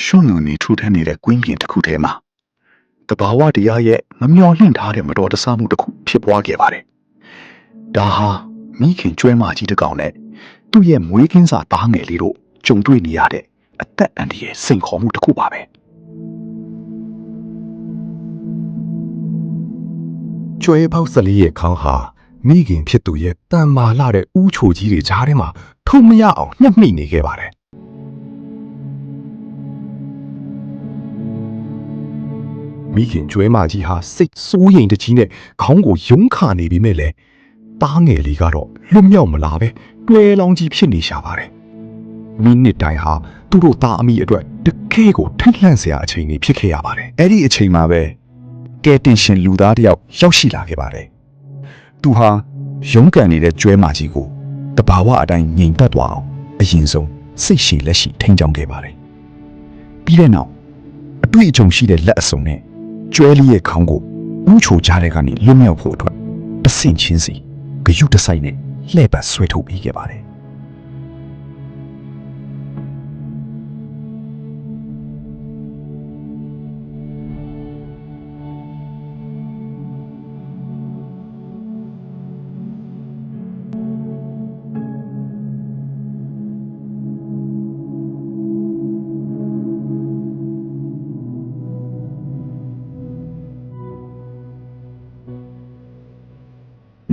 ရှုံနုန်နေထူထမ်းနေတဲ့ကွင်းပြင်တစ်ခုထဲမှာတဘာဝတရားရဲ့မမျော်လင့်ထားတဲ့မတော်တဆမှုတစ်ခုဖြစ်ပွားခဲ့ပါတယ်။ဒါဟာမိခင်ကျွဲမကြီးတစ်ကောင်နဲ့သူ့ရဲ့မွေးကင်းစာသားငယ်လေးတို့ကြုံတွေ့နေရတဲ့အသက်အန္တရာယ်စိန်ခေါ်မှုတစ်ခုပါပဲ။ကျွဲပေါက်14ရဲ့ခေါင်းဟာမိခင်ဖြစ်သူရဲ့တန်မာလာတဲ့ဥချိုကြီးတွေကြားထဲမှာထုံမရအောင်ညှက်မိနေခဲ့ပါတယ်။မိခင်ကျွဲမကြီးဟာစိတ်စိုးရိမ်တကြီးနဲ့ခေါင်းကိုယုံခါနေပြီမဲ့လေတားငယ်လေးကတော့လွတ်မြောက်မလာပဲတွဲလောင်းကြီးဖြစ်နေရှာပါတယ်။မိနစ်တိုင်းဟာသူတို့သားအမိအတွက်တကယ်ကိုထိတ်လန့်စရာအချိန်ကြီးဖြစ်ခဲ့ရပါတယ်။ အဲ့ဒီအချိန်မှာပဲကဲတင်ရှင်လူသားတစ်ယောက်ရောက်ရှိလာခဲ့ပါတယ်။သူဟာရုန်းကန်နေတဲ့ကျွဲမကြီးကိုတဘာဝအတိုင်းငြိမ်သက်သွားအောင်အရင်ဆုံးစိတ်ရှိလက်ရှိထိန်းချောင်းခဲ့ပါတယ်။ပြီးတဲ့နောက်အတွေ့အကြုံရှိတဲ့လက်အစုံနဲ့ကျွဲလေးရဲ့ခေါင်းကိုဥချိုကြားတဲ့ကနေလွတ်မြောက်ဖို့အတွက်တဆင့်ချင်းစီဂယုတစိုက်နဲ့လှည့်ပတ်ဆွဲထုတ်ပေးခဲ့ပါတယ်။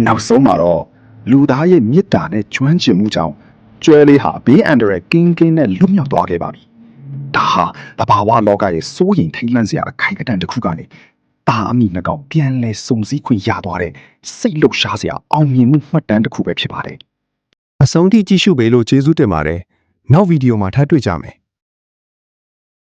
နောက်ဆုံးမှာတော့လူသားရဲ့မေတ္တာနဲ့ကျွမ်းကျင်မှုကြောင့်ကျွဲလေးဟာဘေးအန္တရာယ်ကင်းကင်းနဲ့လွတ်မြောက်သွားခဲ့ပါပြီ။ဒါဟာတဘာဝလောကရဲ့စိုးရိမ်ထိတ်လန့်စရာအခိုက်အတန့်တစ်ခုကနေတာအမိနှစ်ကောင်ပြန်လဲစုံစည်းခွင့်ရသွားတဲ့စိတ်လှုပ်ရှားစရာအောင်မြင်မှုမှတ်တမ်းတစ်ခုပဲဖြစ်ပါတယ် အဆုံးထိကြည့်ရှုပေးလို့ကျေးဇူးတင်ပါတယ်။နောက်ဗီဒီယိုမှာထပ်တွေ့ကြမယ်။